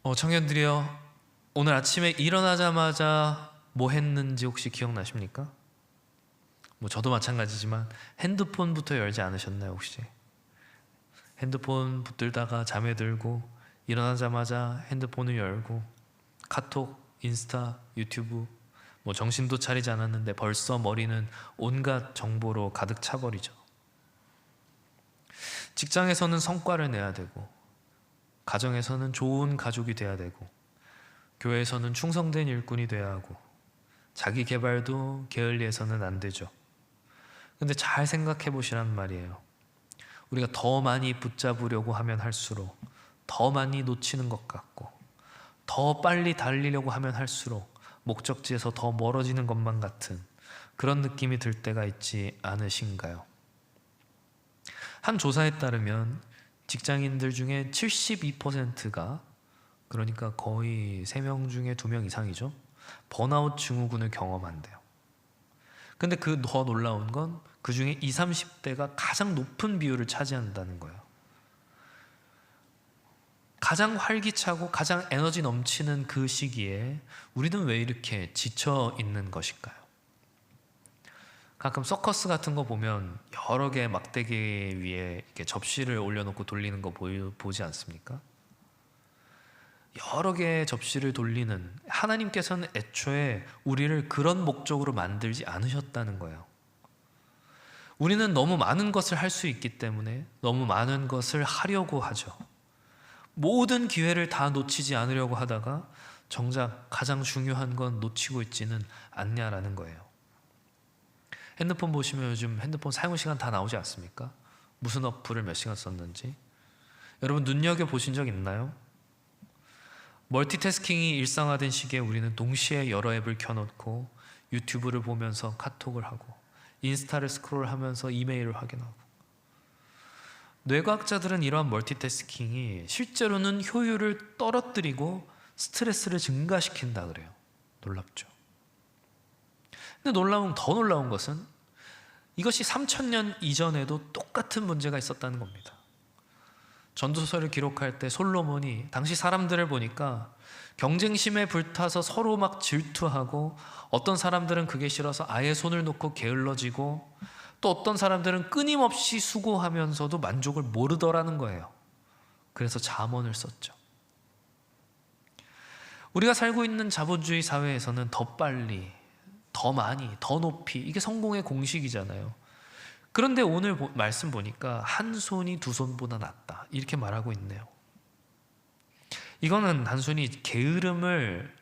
청년들이요, 오늘 아침에 일어나자마자 뭐 했는지 혹시 기억나십니까? 저도 마찬가지지만 핸드폰부터 열지 않으셨나요 혹시? 핸드폰 붙들다가 잠에 들고 일어나자마자 핸드폰을 열고 카톡, 인스타, 유튜브 정신도 차리지 않았는데 벌써 머리는 온갖 정보로 가득 차버리죠. 직장에서는 성과를 내야 되고, 가정에서는 좋은 가족이 돼야 되고, 교회에서는 충성된 일꾼이 돼야 하고, 자기 개발도 게을리해서는 안 되죠. 근데 잘 생각해 보시란 말이에요. 우리가 더 많이 붙잡으려고 하면 할수록 더 많이 놓치는 것 같고, 더 빨리 달리려고 하면 할수록 목적지에서 더 멀어지는 것만 같은 그런 느낌이 들 때가 있지 않으신가요? 한 조사에 따르면 직장인들 중에 72%가, 그러니까 거의 3명 중에 2명 이상이죠, 번아웃 증후군을 경험한대요. 근데 그 더 놀라운 건 그 중에 20, 30대가 가장 높은 비율을 차지한다는 거예요. 가장 활기차고 가장 에너지 넘치는 그 시기에 우리는 왜 이렇게 지쳐 있는 것일까요? 가끔 서커스 같은 거 보면 여러 개의 막대기 위에 이렇게 접시를 올려놓고 돌리는 거 보지 않습니까? 여러 개의 접시를 돌리는, 하나님께서는 애초에 우리를 그런 목적으로 만들지 않으셨다는 거예요. 우리는 너무 많은 것을 할 수 있기 때문에 너무 많은 것을 하려고 하죠. 모든 기회를 다 놓치지 않으려고 하다가 정작 가장 중요한 건 놓치고 있지는 않냐라는 거예요. 핸드폰 보시면 요즘 핸드폰 사용 시간 다 나오지 않습니까? 무슨 어플을 몇 시간 썼는지. 여러분 눈여겨보신 적 있나요? 멀티태스킹이 일상화된 시기에 우리는 동시에 여러 앱을 켜놓고 유튜브를 보면서 카톡을 하고, 인스타를 스크롤하면서 이메일을 확인하고. 뇌과학자들은 이러한 멀티태스킹이 실제로는 효율을 떨어뜨리고 스트레스를 증가시킨다 그래요. 놀랍죠? 근데 더 놀라운 것은 이것이 3000년 이전에도 똑같은 문제가 있었다는 겁니다. 전도서를 기록할 때 솔로몬이 당시 사람들을 보니까 경쟁심에 불타서 서로 막 질투하고, 어떤 사람들은 그게 싫어서 아예 손을 놓고 게을러지고, 또 어떤 사람들은 끊임없이 수고하면서도 만족을 모르더라는 거예요. 그래서 잠언을 썼죠. 우리가 살고 있는 자본주의 사회에서는 더 빨리, 더 많이, 더 높이, 이게 성공의 공식이잖아요. 그런데 오늘 말씀 보니까 한 손이 두 손보다 낫다 이렇게 말하고 있네요. 이거는 단순히 게으름을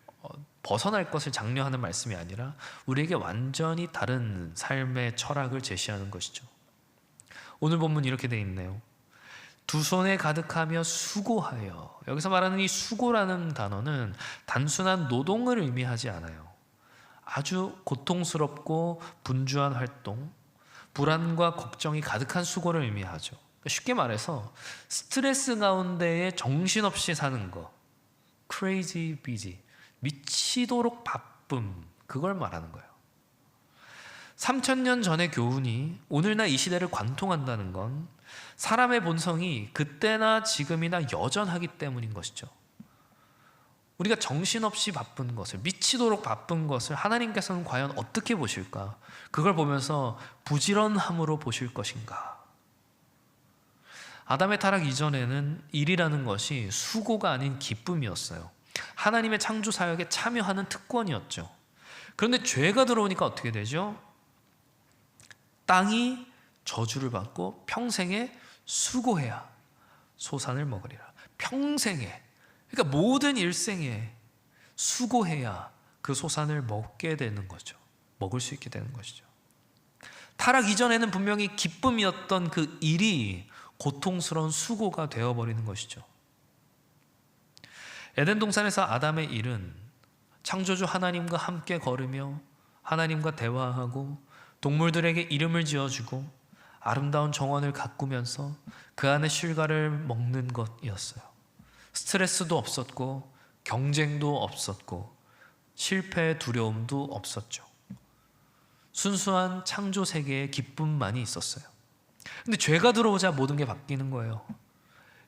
벗어날 것을 장려하는 말씀이 아니라 우리에게 완전히 다른 삶의 철학을 제시하는 것이죠. 오늘 본문 이렇게 돼 있네요. 두 손에 가득하며 수고하여. 여기서 말하는 이 수고라는 단어는 단순한 노동을 의미하지 않아요. 아주 고통스럽고 분주한 활동, 불안과 걱정이 가득한 수고를 의미하죠. 쉽게 말해서 스트레스 가운데에 정신없이 사는 거, crazy busy, 미치도록 바쁨, 그걸 말하는 거예요. 3000년 전의 교훈이 오늘날 이 시대를 관통한다는 건 사람의 본성이 그때나 지금이나 여전하기 때문인 것이죠. 우리가 정신없이 바쁜 것을, 미치도록 바쁜 것을 하나님께서는 과연 어떻게 보실까? 그걸 보면서 부지런함으로 보실 것인가? 아담의 타락 이전에는 일이라는 것이 수고가 아닌 기쁨이었어요. 하나님의 창조 사역에 참여하는 특권이었죠. 그런데 죄가 들어오니까 어떻게 되죠? 땅이 저주를 받고 평생에 수고해야 소산을 먹으리라. 평생에, 그러니까 모든 일생에 수고해야 그 소산을 먹게 되는 거죠. 먹을 수 있게 되는 것이죠. 타락 이전에는 분명히 기쁨이었던 그 일이 고통스러운 수고가 되어버리는 것이죠. 에덴 동산에서 아담의 일은 창조주 하나님과 함께 걸으며 하나님과 대화하고 동물들에게 이름을 지어주고 아름다운 정원을 가꾸면서 그 안에 실과를 먹는 것이었어요. 스트레스도 없었고 경쟁도 없었고 실패의 두려움도 없었죠. 순수한 창조 세계의 기쁨만이 있었어요. 근데 죄가 들어오자 모든 게 바뀌는 거예요.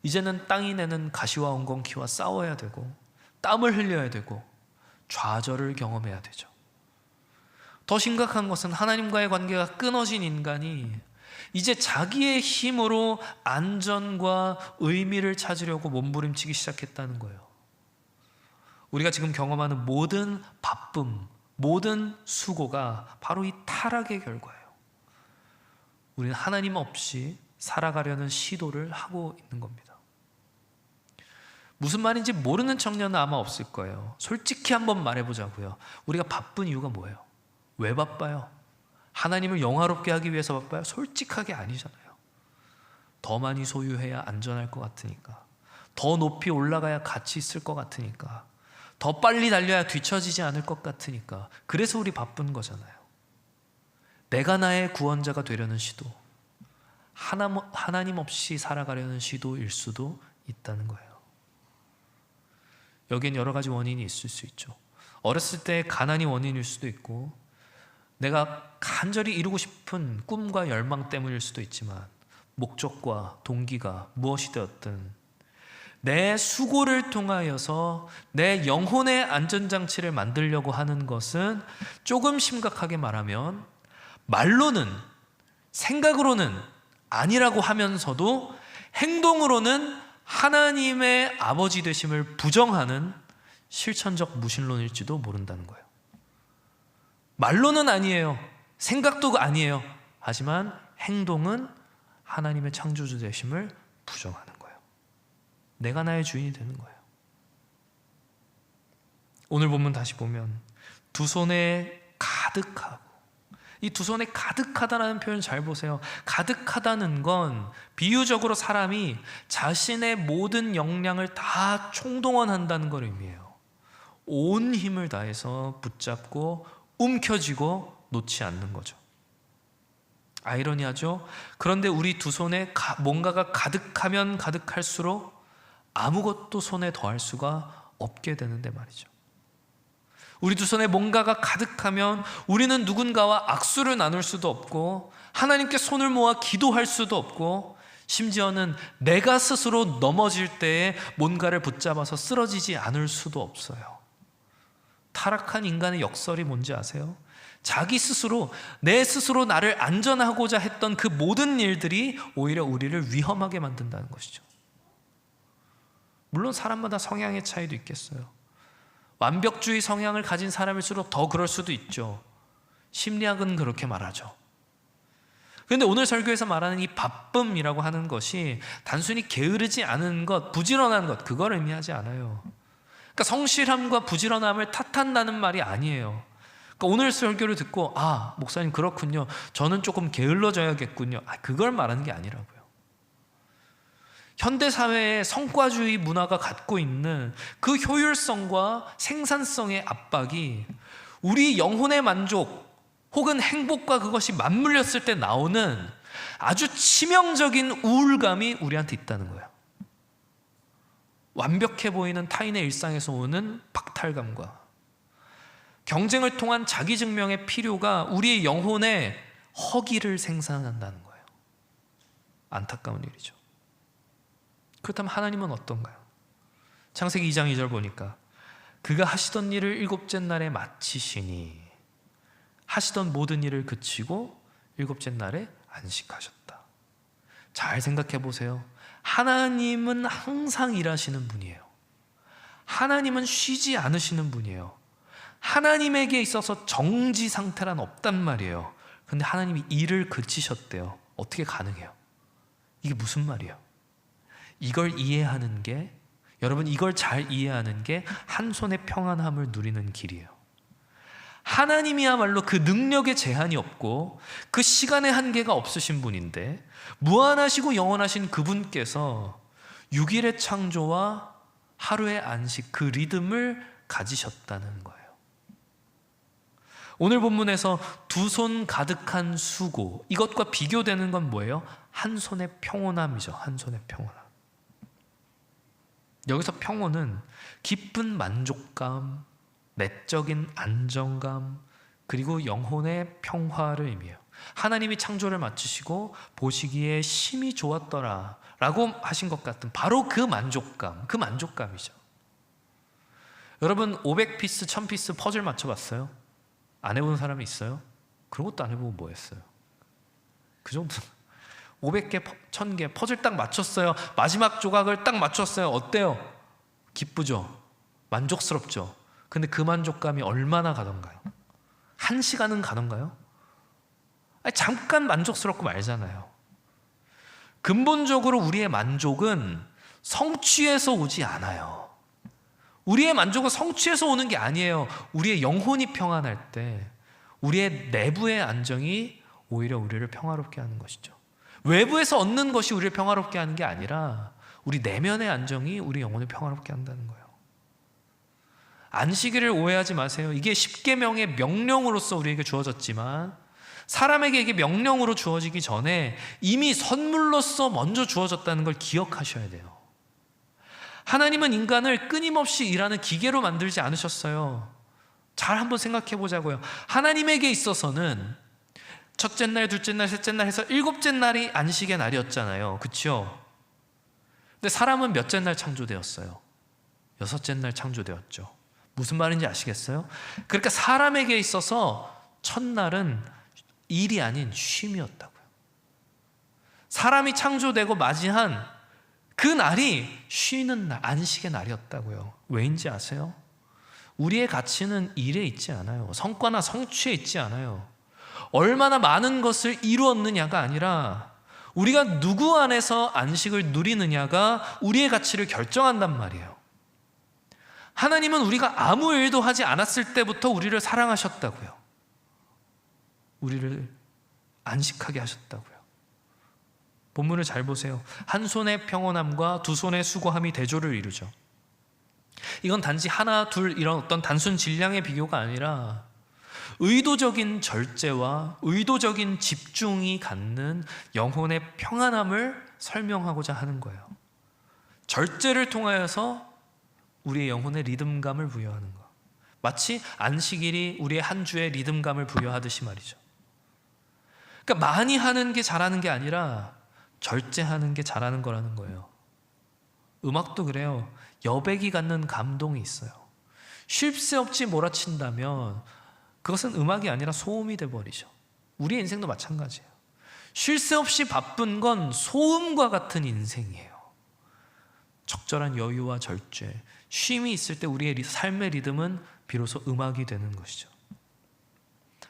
이제는 땅이 내는 가시와 엉겅퀴와 싸워야 되고 땀을 흘려야 되고 좌절을 경험해야 되죠. 더 심각한 것은 하나님과의 관계가 끊어진 인간이 이제 자기의 힘으로 안전과 의미를 찾으려고 몸부림치기 시작했다는 거예요. 우리가 지금 경험하는 모든 바쁨, 모든 수고가 바로 이 타락의 결과예요. 우리는 하나님 없이 살아가려는 시도를 하고 있는 겁니다. 무슨 말인지 모르는 청년은 아마 없을 거예요. 솔직히 한번 말해보자고요. 우리가 바쁜 이유가 뭐예요? 왜 바빠요? 하나님을 영화롭게 하기 위해서 바빠요? 솔직하게 아니잖아요. 더 많이 소유해야 안전할 것 같으니까, 더 높이 올라가야 가치 있을 것 같으니까, 더 빨리 달려야 뒤처지지 않을 것 같으니까, 그래서 우리 바쁜 거잖아요. 내가 나의 구원자가 되려는 시도, 하나님 없이 살아가려는 시도일 수도 있다는 거예요. 여기엔 여러 가지 원인이 있을 수 있죠. 어렸을 때 가난이 원인일 수도 있고, 내가 간절히 이루고 싶은 꿈과 열망 때문일 수도 있지만, 목적과 동기가 무엇이 되었든 내 수고를 통하여서 내 영혼의 안전장치를 만들려고 하는 것은 조금 심각하게 말하면 말로는, 생각으로는 아니라고 하면서도 행동으로는 하나님의 아버지 되심을 부정하는 실천적 무신론일지도 모른다는 거예요. 말로는 아니에요. 생각도 아니에요. 하지만 행동은 하나님의 창조주 되심을 부정하는 거예요. 내가 나의 주인이 되는 거예요. 오늘 본문 다시 보면 두 손에 가득하고, 이 두 손에 가득하다라는 표현 잘 보세요. 가득하다는 건 비유적으로 사람이 자신의 모든 역량을 다 총동원한다는 걸 의미해요. 온 힘을 다해서 붙잡고 움켜쥐고 놓지 않는 거죠. 아이러니하죠? 그런데 우리 두 손에 뭔가가 가득하면 가득할수록 아무것도 손에 더할 수가 없게 되는데 말이죠. 우리 두 손에 뭔가가 가득하면 우리는 누군가와 악수를 나눌 수도 없고, 하나님께 손을 모아 기도할 수도 없고, 심지어는 내가 스스로 넘어질 때에 뭔가를 붙잡아서 쓰러지지 않을 수도 없어요. 타락한 인간의 역설이 뭔지 아세요? 자기 스스로, 내 스스로 나를 안전하고자 했던 그 모든 일들이 오히려 우리를 위험하게 만든다는 것이죠. 물론 사람마다 성향의 차이도 있겠어요. 완벽주의 성향을 가진 사람일수록 더 그럴 수도 있죠. 심리학은 그렇게 말하죠. 그런데 오늘 설교에서 말하는 이 바쁨이라고 하는 것이 단순히 게으르지 않은 것, 부지런한 것, 그걸 의미하지 않아요. 그러니까 성실함과 부지런함을 탓한다는 말이 아니에요. 그러니까 오늘 설교를 듣고, 아, 목사님 그렇군요, 저는 조금 게을러져야겠군요, 그걸 말하는 게 아니라고요. 현대사회의 성과주의 문화가 갖고 있는 그 효율성과 생산성의 압박이 우리 영혼의 만족 혹은 행복과 그것이 맞물렸을 때 나오는 아주 치명적인 우울감이 우리한테 있다는 거예요. 완벽해 보이는 타인의 일상에서 오는 박탈감과 경쟁을 통한 자기 증명의 필요가 우리의 영혼에 허기를 생산한다는 거예요. 안타까운 일이죠. 그렇다면 하나님은 어떤가요? 창세기 2장 2절 보니까 그가 하시던 일을 일곱째 날에 마치시니 하시던 모든 일을 그치고 일곱째 날에 안식하셨다. 잘 생각해 보세요. 하나님은 항상 일하시는 분이에요. 하나님은 쉬지 않으시는 분이에요. 하나님에게 있어서 정지 상태란 없단 말이에요. 근데 하나님이 일을 그치셨대요. 어떻게 가능해요? 이게 무슨 말이에요? 이걸 이해하는 게, 여러분, 이걸 잘 이해하는 게 한 손의 평안함을 누리는 길이에요. 하나님이야말로 그 능력에 제한이 없고 그 시간의 한계가 없으신 분인데, 무한하시고 영원하신 그분께서 6일의 창조와 하루의 안식, 그 리듬을 가지셨다는 거예요. 오늘 본문에서 두 손 가득한 수고, 이것과 비교되는 건 뭐예요? 한 손의 평온함이죠. 한 손의 평온함. 여기서 평온은 깊은 만족감, 내적인 안정감, 그리고 영혼의 평화를 의미해요. 하나님이 창조를 마치시고 보시기에 심히 좋았더라 라고 하신 것 같은 바로 그 만족감이죠. 여러분 500피스, 1000피스 퍼즐 맞춰봤어요? 안 해본 사람이 있어요? 그런 것도 안 해보고 뭐 했어요? 그 정도 500개, 1000개 퍼즐 딱 맞췄어요. 마지막 조각을 딱 맞췄어요. 어때요? 기쁘죠? 만족스럽죠? 근데 그 만족감이 얼마나 가던가요? 1시간은 가던가요? 아니, 잠깐 만족스럽고 말잖아요. 근본적으로 우리의 만족은 성취에서 오지 않아요. 우리의 만족은 성취에서 오는 게 아니에요. 우리의 영혼이 평안할 때 우리의 내부의 안정이 오히려 우리를 평화롭게 하는 것이죠. 외부에서 얻는 것이 우리를 평화롭게 하는 게 아니라 우리 내면의 안정이 우리 영혼을 평화롭게 한다는 거예요. 안식일을 오해하지 마세요. 이게 십계명의 명령으로서 우리에게 주어졌지만 사람에게 이게 명령으로 주어지기 전에 이미 선물로서 먼저 주어졌다는 걸 기억하셔야 돼요. 하나님은 인간을 끊임없이 일하는 기계로 만들지 않으셨어요. 잘 한번 생각해 보자고요. 하나님에게 있어서는 첫째 날, 둘째 날, 셋째 날 해서 7째 날이 안식의 날이었잖아요. 그렇죠? 근데 사람은 몇째 날 창조되었어요? 6째 날 창조되었죠. 무슨 말인지 아시겠어요? 그러니까 사람에게 있어서 첫날은 일이 아닌 쉼이었다고요. 사람이 창조되고 맞이한 그 날이 쉬는 날, 안식의 날이었다고요. 왜인지 아세요? 우리의 가치는 일에 있지 않아요. 성과나 성취에 있지 않아요. 얼마나 많은 것을 이루었느냐가 아니라 우리가 누구 안에서 안식을 누리느냐가 우리의 가치를 결정한단 말이에요. 하나님은 우리가 아무 일도 하지 않았을 때부터 우리를 사랑하셨다고요. 우리를 안식하게 하셨다고요. 본문을 잘 보세요. 한 손의 평온함과 두 손의 수고함이 대조를 이루죠. 이건 단지 하나, 둘 이런 어떤 단순 질량의 비교가 아니라 의도적인 절제와 의도적인 집중이 갖는 영혼의 평안함을 설명하고자 하는 거예요. 절제를 통하여서 우리의 영혼의 리듬감을 부여하는 것. 마치 안식일이 우리의 한 주의 리듬감을 부여하듯이 말이죠. 그러니까 많이 하는 게 잘하는 게 아니라 절제하는 게 잘하는 거라는 거예요. 음악도 그래요. 여백이 갖는 감동이 있어요. 쉴 새 없이 몰아친다면 그것은 음악이 아니라 소음이 돼버리죠. 우리의 인생도 마찬가지예요. 쉴 새 없이 바쁜 건 소음과 같은 인생이에요. 적절한 여유와 절제, 쉼이 있을 때 우리의 삶의 리듬은 비로소 음악이 되는 것이죠.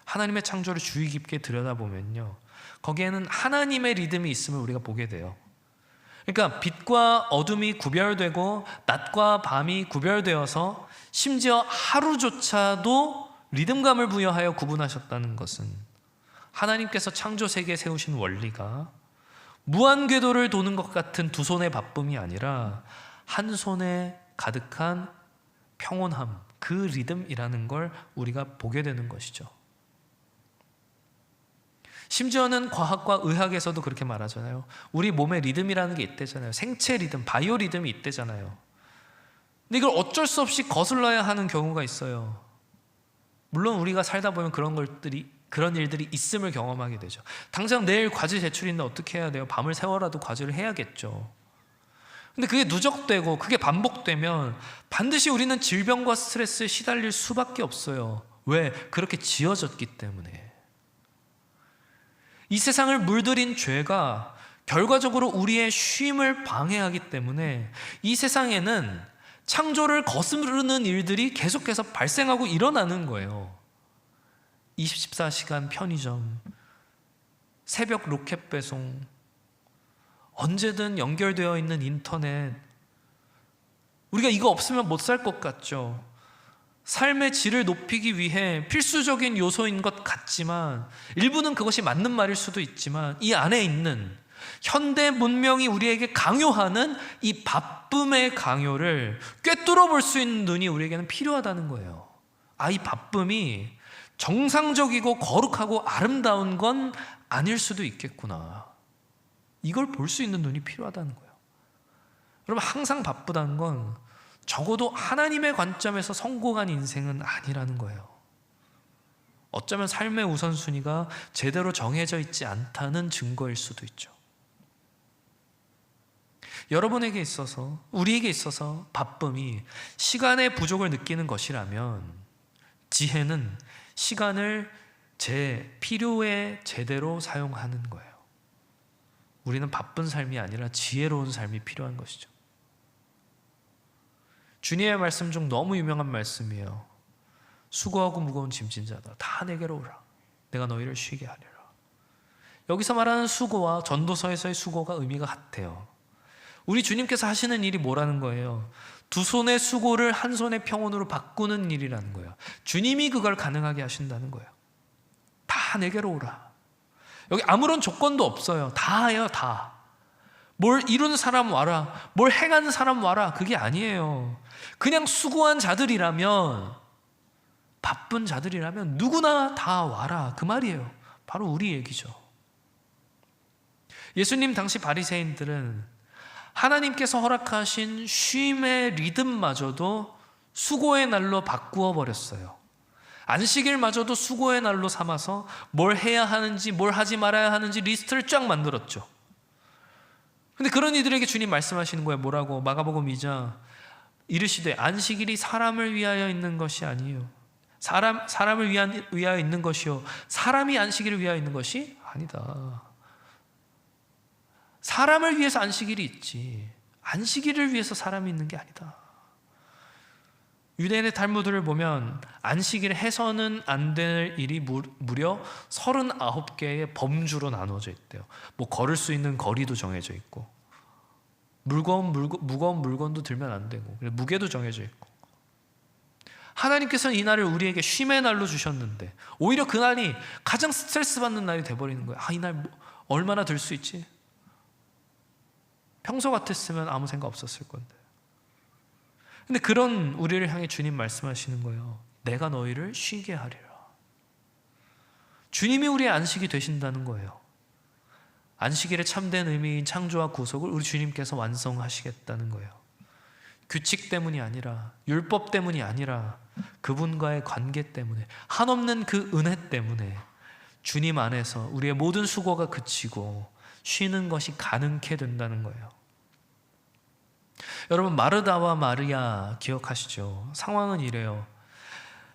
하나님의 창조를 주의 깊게 들여다보면요, 거기에는 하나님의 리듬이 있음을 우리가 보게 돼요. 그러니까 빛과 어둠이 구별되고 낮과 밤이 구별되어서 심지어 하루조차도 리듬감을 부여하여 구분하셨다는 것은 하나님께서 창조 세계에 세우신 원리가 무한궤도를 도는 것 같은 두 손의 바쁨이 아니라 한 손에 가득한 평온함, 그 리듬이라는 걸 우리가 보게 되는 것이죠. 심지어는 과학과 의학에서도 그렇게 말하잖아요. 우리 몸에 리듬이라는 게 있대잖아요. 생체 리듬, 바이오 리듬이 있대잖아요. 근데 이걸 어쩔 수 없이 거슬러야 하는 경우가 있어요. 물론 우리가 살다 보면 그런 일들이 있음을 경험하게 되죠. 당장 내일 과제 제출인데 어떻게 해야 돼요? 밤을 새워라도 과제를 해야겠죠. 근데 그게 누적되고 그게 반복되면 반드시 우리는 질병과 스트레스에 시달릴 수밖에 없어요. 왜? 그렇게 지어졌기 때문에. 이 세상을 물들인 죄가 결과적으로 우리의 쉼을 방해하기 때문에 이 세상에는 창조를 거스르는 일들이 계속해서 발생하고 일어나는 거예요. 24시간 편의점, 새벽 로켓 배송, 언제든 연결되어 있는 인터넷. 우리가 이거 없으면 못 살 것 같죠. 삶의 질을 높이기 위해 필수적인 요소인 것 같지만 일부는 그것이 맞는 말일 수도 있지만 이 안에 있는 현대 문명이 우리에게 강요하는 이 바쁨의 강요를 꿰뚫어 볼 수 있는 눈이 우리에게는 필요하다는 거예요. 이 바쁨이 정상적이고 거룩하고 아름다운 건 아닐 수도 있겠구나. 이걸 볼 수 있는 눈이 필요하다는 거예요. 여러분, 항상 바쁘다는 건 적어도 하나님의 관점에서 성공한 인생은 아니라는 거예요. 어쩌면 삶의 우선순위가 제대로 정해져 있지 않다는 증거일 수도 있죠. 여러분에게 있어서, 우리에게 있어서 바쁨이 시간의 부족을 느끼는 것이라면 지혜는 시간을 제 필요에 제대로 사용하는 거예요. 우리는 바쁜 삶이 아니라 지혜로운 삶이 필요한 것이죠. 주님의 말씀 중 너무 유명한 말씀이에요. 수고하고 무거운 짐진 자다, 다 내게로 오라. 내가 너희를 쉬게 하리라. 여기서 말하는 수고와 전도서에서의 수고가 의미가 같아요. 우리 주님께서 하시는 일이 뭐라는 거예요? 두 손의 수고를 한 손의 평온으로 바꾸는 일이라는 거예요. 주님이 그걸 가능하게 하신다는 거예요. 다 내게로 오라. 여기 아무런 조건도 없어요. 다 해요, 다. 뭘 이룬 사람 와라, 뭘 행한 사람 와라, 그게 아니에요. 그냥 수고한 자들이라면, 바쁜 자들이라면 누구나 다 와라, 그 말이에요. 바로 우리 얘기죠. 예수님 당시 바리새인들은 하나님께서 허락하신 쉼의 리듬마저도 수고의 날로 바꾸어 버렸어요. 안식일마저도 수고의 날로 삼아서 뭘 해야 하는지, 뭘 하지 말아야 하는지 리스트를 쫙 만들었죠. 근데 그런 이들에게 주님 말씀하시는 거예요. 뭐라고? 마가복음 2장 이르시되 안식일이 사람을 위하여 있는 것이 아니요, 사람을 위하여 있는 것이요, 사람이 안식일을 위하여 있는 것이 아니다. 사람을 위해서 안식일이 있지, 안식일을 위해서 사람이 있는 게 아니다. 유대인의 탈무드를 보면 안식일 해서는 안 될 일이 무려 39개의 범주로 나누어져 있대요. 뭐 걸을 수 있는 거리도 정해져 있고, 무거운 물건도 들면 안 되고, 무게도 정해져 있고. 하나님께서는 이 날을 우리에게 쉼의 날로 주셨는데 오히려 그 날이 가장 스트레스 받는 날이 돼버리는 거예요. 이 날 얼마나 들 수 있지? 평소 같았으면 아무 생각 없었을 건데. 근데 그런 우리를 향해 주님 말씀하시는 거예요. 내가 너희를 쉬게 하리라. 주님이 우리의 안식이 되신다는 거예요. 안식일의 참된 의미인 창조와 구속을 우리 주님께서 완성하시겠다는 거예요. 규칙 때문이 아니라, 율법 때문이 아니라 그분과의 관계 때문에, 한없는 그 은혜 때문에 주님 안에서 우리의 모든 수고가 그치고 쉬는 것이 가능케 된다는 거예요. 여러분, 마르다와 마리아 기억하시죠? 상황은 이래요.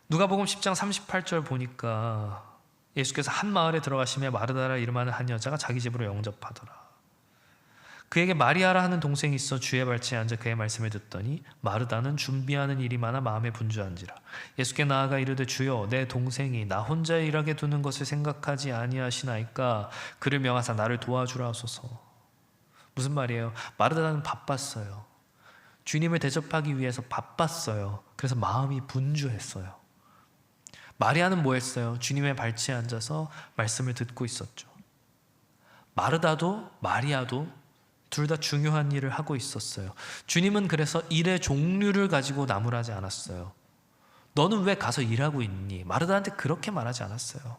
누가복음 10장 38절 보니까 예수께서 한 마을에 들어가시며 마르다라 이름하는 한 여자가 자기 집으로 영접하더라. 그에게 마리아라 하는 동생이 있어 주의 발치에 앉아 그의 말씀을 듣더니 마르다는 준비하는 일이 많아 마음에 분주한지라. 예수께 나아가 이르되 주여, 내 동생이 나 혼자 일하게 두는 것을 생각하지 아니하시나이까 그를 명하사 나를 도와주라 하소서. 무슨 말이에요? 마르다는 바빴어요. 주님을 대접하기 위해서 바빴어요. 그래서 마음이 분주했어요. 마리아는 뭐 했어요? 주님의 발치에 앉아서 말씀을 듣고 있었죠. 마르다도 마리아도 둘 다 중요한 일을 하고 있었어요. 주님은 그래서 일의 종류를 가지고 나무라지 않았어요. 너는 왜 가서 일하고 있니? 마르다한테 그렇게 말하지 않았어요.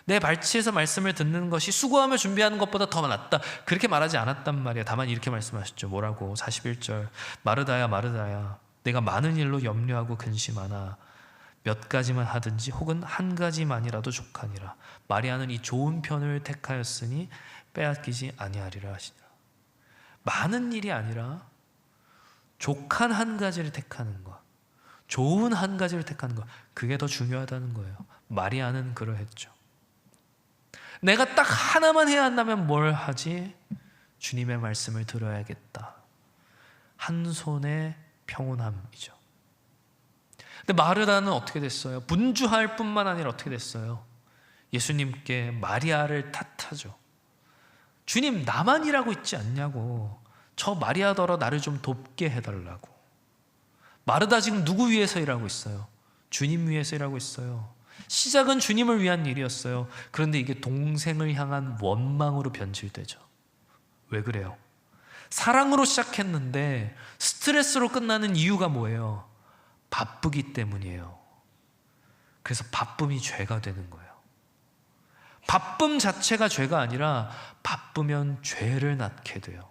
내 발치에서 말씀을 듣는 것이 수고하며 준비하는 것보다 더 낫다, 그렇게 말하지 않았단 말이에요. 다만 이렇게 말씀하셨죠. 뭐라고? 41절 마르다야 마르다야, 내가 많은 일로 염려하고 근심하나 몇 가지만 하든지 혹은 한 가지만이라도 족하니라. 마리아는 이 좋은 편을 택하였으니 빼앗기지 아니하리라 하시니라. 많은 일이 아니라 족한 한 가지를 택하는 것, 좋은 한 가지를 택하는 것, 그게 더 중요하다는 거예요. 마리아는 그러했죠. 내가 딱 하나만 해야 한다면 뭘 하지? 주님의 말씀을 들어야겠다. 한 손의 평온함이죠. 근데 마르다는 어떻게 됐어요? 분주할 뿐만 아니라 어떻게 됐어요? 예수님께 마리아를 탓하죠. 주님, 나만 일하고 있지 않냐고. 저 마리아더러 나를 좀 돕게 해달라고. 마르다 지금 누구 위해서 일하고 있어요? 주님 위해서 일하고 있어요. 시작은 주님을 위한 일이었어요. 그런데 이게 동생을 향한 원망으로 변질되죠. 왜 그래요? 사랑으로 시작했는데 스트레스로 끝나는 이유가 뭐예요? 바쁘기 때문이에요. 그래서 바쁨이 죄가 되는 거예요. 바쁨 자체가 죄가 아니라 바쁘면 죄를 낳게 돼요.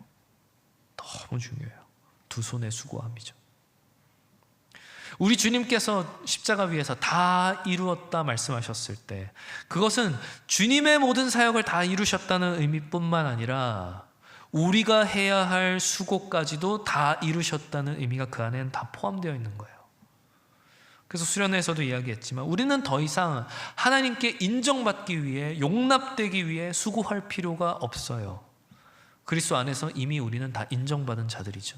너무 중요해요. 두 손의 수고함이죠. 우리 주님께서 십자가 위에서 다 이루었다 말씀하셨을 때 그것은 주님의 모든 사역을 다 이루셨다는 의미뿐만 아니라 우리가 해야 할 수고까지도 다 이루셨다는 의미가 그 안에는 다 포함되어 있는 거예요. 그래서 수련회에서도 이야기했지만 우리는 더 이상 하나님께 인정받기 위해, 용납되기 위해 수고할 필요가 없어요. 그리스도 안에서 이미 우리는 다 인정받은 자들이죠.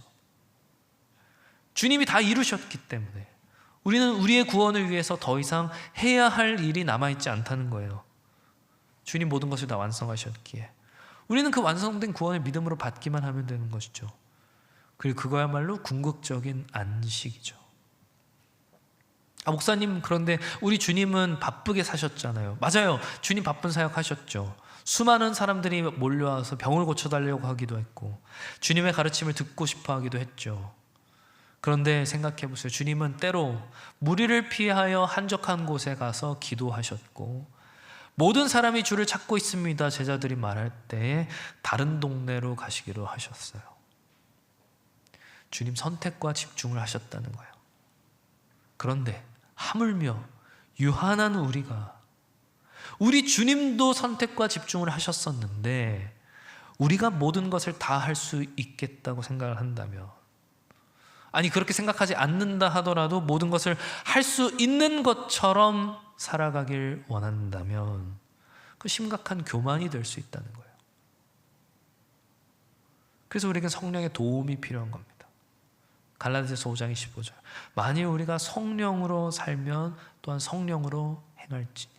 주님이 다 이루셨기 때문에 우리는 우리의 구원을 위해서 더 이상 해야 할 일이 남아있지 않다는 거예요. 주님 모든 것을 다 완성하셨기에 우리는 그 완성된 구원을 믿음으로 받기만 하면 되는 것이죠. 그리고 그거야말로 궁극적인 안식이죠. 목사님, 그런데 우리 주님은 바쁘게 사셨잖아요. 맞아요. 주님 바쁜 사역 하셨죠. 수많은 사람들이 몰려와서 병을 고쳐달라고 하기도 했고 주님의 가르침을 듣고 싶어 하기도 했죠. 그런데 생각해 보세요. 주님은 때로 무리를 피하여 한적한 곳에 가서 기도하셨고 모든 사람이 주를 찾고 있습니다 제자들이 말할 때 다른 동네로 가시기로 하셨어요. 주님 선택과 집중을 하셨다는 거예요. 그런데 하물며 유한한 우리 주님도 선택과 집중을 하셨었는데 우리가 모든 것을 다 할 수 있겠다고 생각을 한다면, 아니 그렇게 생각하지 않는다 하더라도 모든 것을 할 수 있는 것처럼 살아가길 원한다면 그 심각한 교만이 될 수 있다는 거예요. 그래서 우리에게 성령의 도움이 필요한 겁니다. 갈라디아서 5장 25절, 만일 우리가 성령으로 살면 또한 성령으로 행할지니.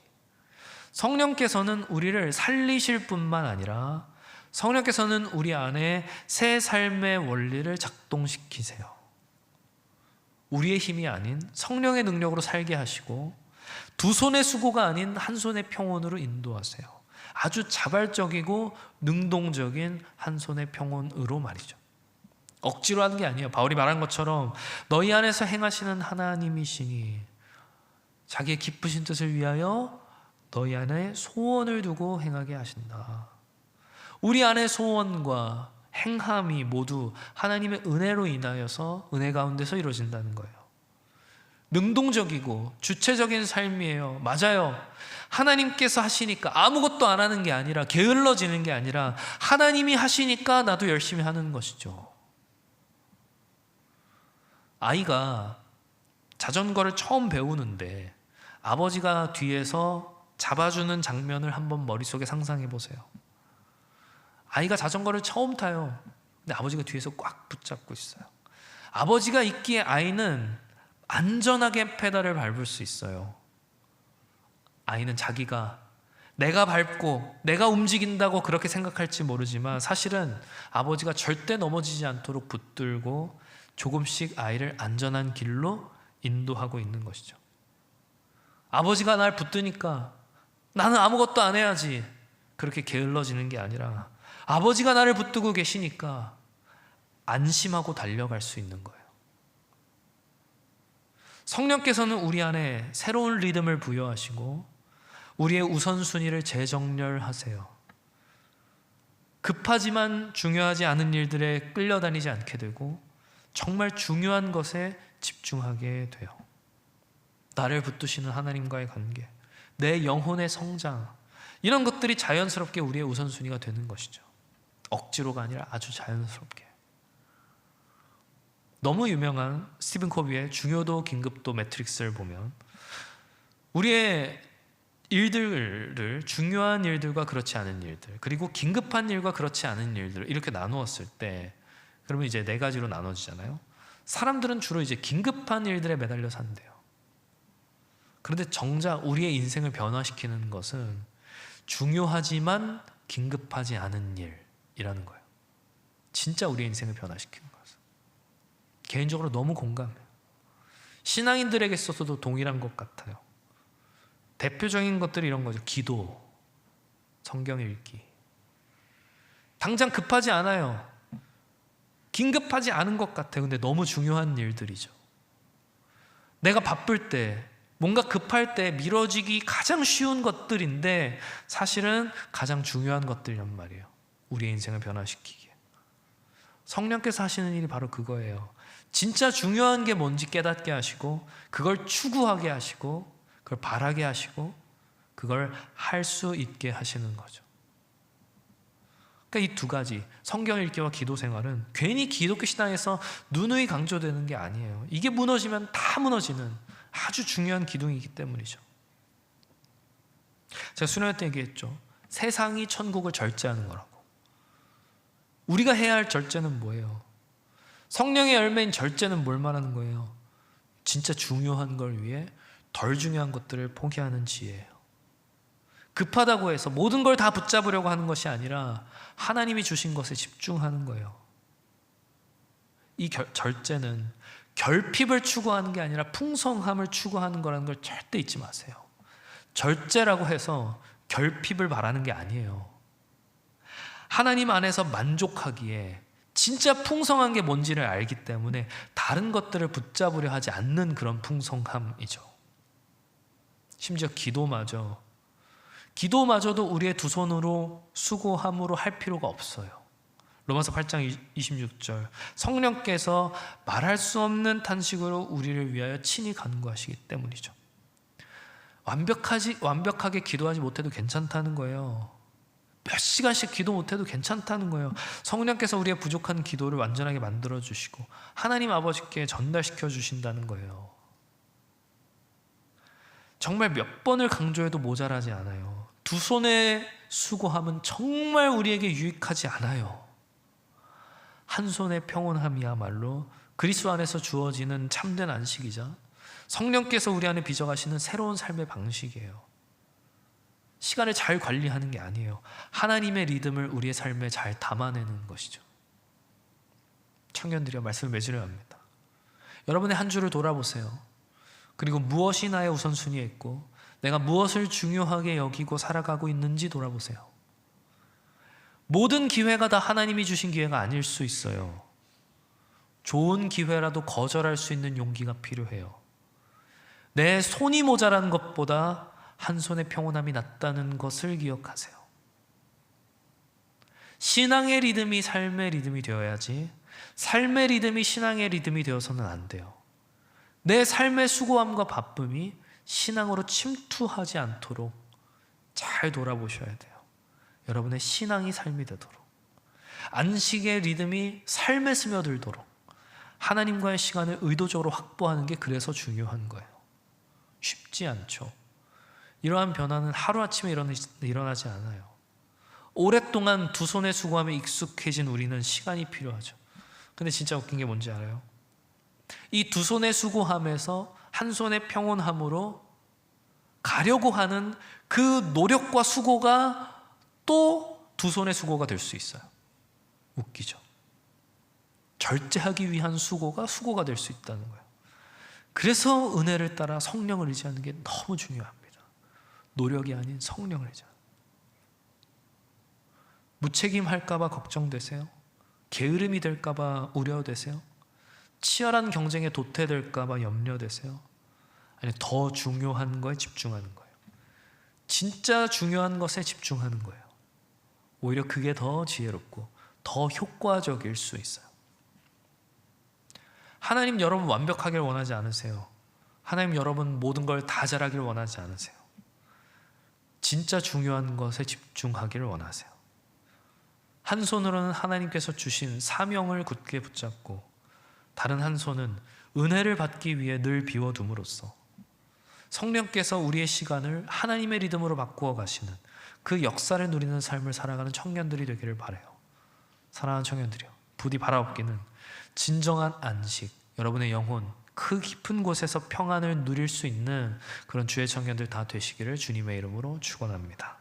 성령께서는 우리를 살리실 뿐만 아니라 성령께서는 우리 안에 새 삶의 원리를 작동시키세요. 우리의 힘이 아닌 성령의 능력으로 살게 하시고 두 손의 수고가 아닌 한 손의 평온으로 인도하세요. 아주 자발적이고 능동적인 한 손의 평온으로 말이죠. 억지로 하는 게 아니에요. 바울이 말한 것처럼 너희 안에서 행하시는 하나님이시니 자기의 기쁘신 뜻을 위하여 너희 안에 소원을 두고 행하게 하신다. 우리 안의 소원과 행함이 모두 하나님의 은혜로 인하여서 은혜 가운데서 이루어진다는 거예요. 능동적이고 주체적인 삶이에요. 맞아요. 하나님께서 하시니까 아무것도 안 하는 게 아니라, 게을러지는 게 아니라 하나님이 하시니까 나도 열심히 하는 것이죠. 아이가 자전거를 처음 배우는데 아버지가 뒤에서 잡아주는 장면을 한번 머릿속에 상상해 보세요. 아이가 자전거를 처음 타요. 근데 아버지가 뒤에서 꽉 붙잡고 있어요. 아버지가 있기에 아이는 안전하게 페달을 밟을 수 있어요. 아이는 자기가 내가 밟고 내가 움직인다고 그렇게 생각할지 모르지만 사실은 아버지가 절대 넘어지지 않도록 붙들고 조금씩 아이를 안전한 길로 인도하고 있는 것이죠. 아버지가 날 붙드니까 나는 아무것도 안 해야지 그렇게 게을러지는 게 아니라 아버지가 나를 붙들고 계시니까 안심하고 달려갈 수 있는 거예요. 성령께서는 우리 안에 새로운 리듬을 부여하시고 우리의 우선순위를 재정렬하세요. 급하지만 중요하지 않은 일들에 끌려다니지 않게 되고 정말 중요한 것에 집중하게 돼요. 나를 붙드시는 하나님과의 관계, 내 영혼의 성장, 이런 것들이 자연스럽게 우리의 우선순위가 되는 것이죠. 억지로가 아니라 아주 자연스럽게. 너무 유명한 스티븐 코비의 중요도 긴급도 매트릭스를 보면 우리의 일들을 중요한 일들과 그렇지 않은 일들, 그리고 긴급한 일과 그렇지 않은 일들을 이렇게 나누었을 때, 그러면 이제 네 가지로 나눠지잖아요. 사람들은 주로 이제 긴급한 일들에 매달려 산대요. 그런데 정작 우리의 인생을 변화시키는 것은 중요하지만 긴급하지 않은 일이라는 거예요. 진짜 우리의 인생을 변화시키는 것은. 개인적으로 너무 공감해요. 신앙인들에게 있어서도 동일한 것 같아요. 대표적인 것들이 이런 거죠. 기도, 성경 읽기. 당장 급하지 않아요. 긴급하지 않은 것 같아요. 근데 너무 중요한 일들이죠. 내가 바쁠 때, 뭔가 급할 때 미뤄지기 가장 쉬운 것들인데 사실은 가장 중요한 것들이란 말이에요. 우리의 인생을 변화시키기에. 성령께서 하시는 일이 바로 그거예요. 진짜 중요한 게 뭔지 깨닫게 하시고 그걸 추구하게 하시고 그걸 바라게 하시고 그걸 할 수 있게 하시는 거죠. 그러니까 이 두 가지, 성경 읽기와 기도 생활은 괜히 기독교 신앙에서 누누이 강조되는 게 아니에요. 이게 무너지면 다 무너지는 아주 중요한 기둥이기 때문이죠. 제가 수련회 때 얘기했죠. 세상이 천국을 절제하는 거라고. 우리가 해야 할 절제는 뭐예요? 성령의 열매인 절제는 뭘 말하는 거예요? 진짜 중요한 걸 위해 덜 중요한 것들을 포기하는 지혜예요. 급하다고 해서 모든 걸 다 붙잡으려고 하는 것이 아니라 하나님이 주신 것에 집중하는 거예요. 이 절제는 결핍을 추구하는 게 아니라 풍성함을 추구하는 거라는 걸 절대 잊지 마세요. 절제라고 해서 결핍을 바라는 게 아니에요. 하나님 안에서 만족하기에 진짜 풍성한 게 뭔지를 알기 때문에 다른 것들을 붙잡으려 하지 않는 그런 풍성함이죠. 심지어 기도마저도 우리의 두 손으로 수고함으로 할 필요가 없어요. 로마서 8장 26절, 성령께서 말할 수 없는 탄식으로 우리를 위하여 친히 간구하시기 때문이죠. 완벽하게 기도하지 못해도 괜찮다는 거예요. 몇 시간씩 기도 못해도 괜찮다는 거예요. 성령께서 우리의 부족한 기도를 완전하게 만들어 주시고 하나님 아버지께 전달시켜 주신다는 거예요. 정말 몇 번을 강조해도 모자라지 않아요. 두 손의 수고함은 정말 우리에게 유익하지 않아요. 한 손의 평온함이야말로 그리스도 안에서 주어지는 참된 안식이자 성령께서 우리 안에 빚어가시는 새로운 삶의 방식이에요. 시간을 잘 관리하는 게 아니에요. 하나님의 리듬을 우리의 삶에 잘 담아내는 것이죠. 청년들이여, 말씀을 맺으려 합니다. 여러분의 한 주를 돌아보세요. 그리고 무엇이 나의 우선순위에 있고 내가 무엇을 중요하게 여기고 살아가고 있는지 돌아보세요. 모든 기회가 다 하나님이 주신 기회가 아닐 수 있어요. 좋은 기회라도 거절할 수 있는 용기가 필요해요. 내 손이 모자란 것보다 한 손의 평온함이 낫다는 것을 기억하세요. 신앙의 리듬이 삶의 리듬이 되어야지 삶의 리듬이 신앙의 리듬이 되어서는 안 돼요. 내 삶의 수고함과 바쁨이 신앙으로 침투하지 않도록 잘 돌아보셔야 돼요. 여러분의 신앙이 삶이 되도록, 안식의 리듬이 삶에 스며들도록 하나님과의 시간을 의도적으로 확보하는 게 그래서 중요한 거예요. 쉽지 않죠. 이러한 변화는 하루아침에 일어나지 않아요. 오랫동안 두 손의 수고함에 익숙해진 우리는 시간이 필요하죠. 근데 진짜 웃긴 게 뭔지 알아요? 이 두 손의 수고함에서 한 손의 평온함으로 가려고 하는 그 노력과 수고가 또 두 손의 수고가 될 수 있어요. 웃기죠? 절제하기 위한 수고가 될 수 있다는 거예요. 그래서 은혜를 따라 성령을 의지하는 게 너무 중요합니다. 노력이 아닌 성령을 의지하는. 무책임할까봐 걱정되세요? 게으름이 될까봐 우려되세요? 치열한 경쟁에 도태될까봐 염려되세요? 아니, 더 중요한 거에 집중하는 거예요. 진짜 중요한 것에 집중하는 거예요. 오히려 그게 더 지혜롭고 더 효과적일 수 있어요. 하나님 여러분 완벽하길 원하지 않으세요. 하나님 여러분 모든 걸 다 잘하길 원하지 않으세요. 진짜 중요한 것에 집중하기를 원하세요. 한 손으로는 하나님께서 주신 사명을 굳게 붙잡고 다른 한 손은 은혜를 받기 위해 늘 비워둠으로써 성령께서 우리의 시간을 하나님의 리듬으로 바꾸어 가시는 그 역사를 누리는 삶을 살아가는 청년들이 되기를 바라요. 사랑하는 청년들이요, 부디 바라옵기는 진정한 안식, 여러분의 영혼 그 깊은 곳에서 평안을 누릴 수 있는 그런 주의 청년들 다 되시기를 주님의 이름으로 축원합니다.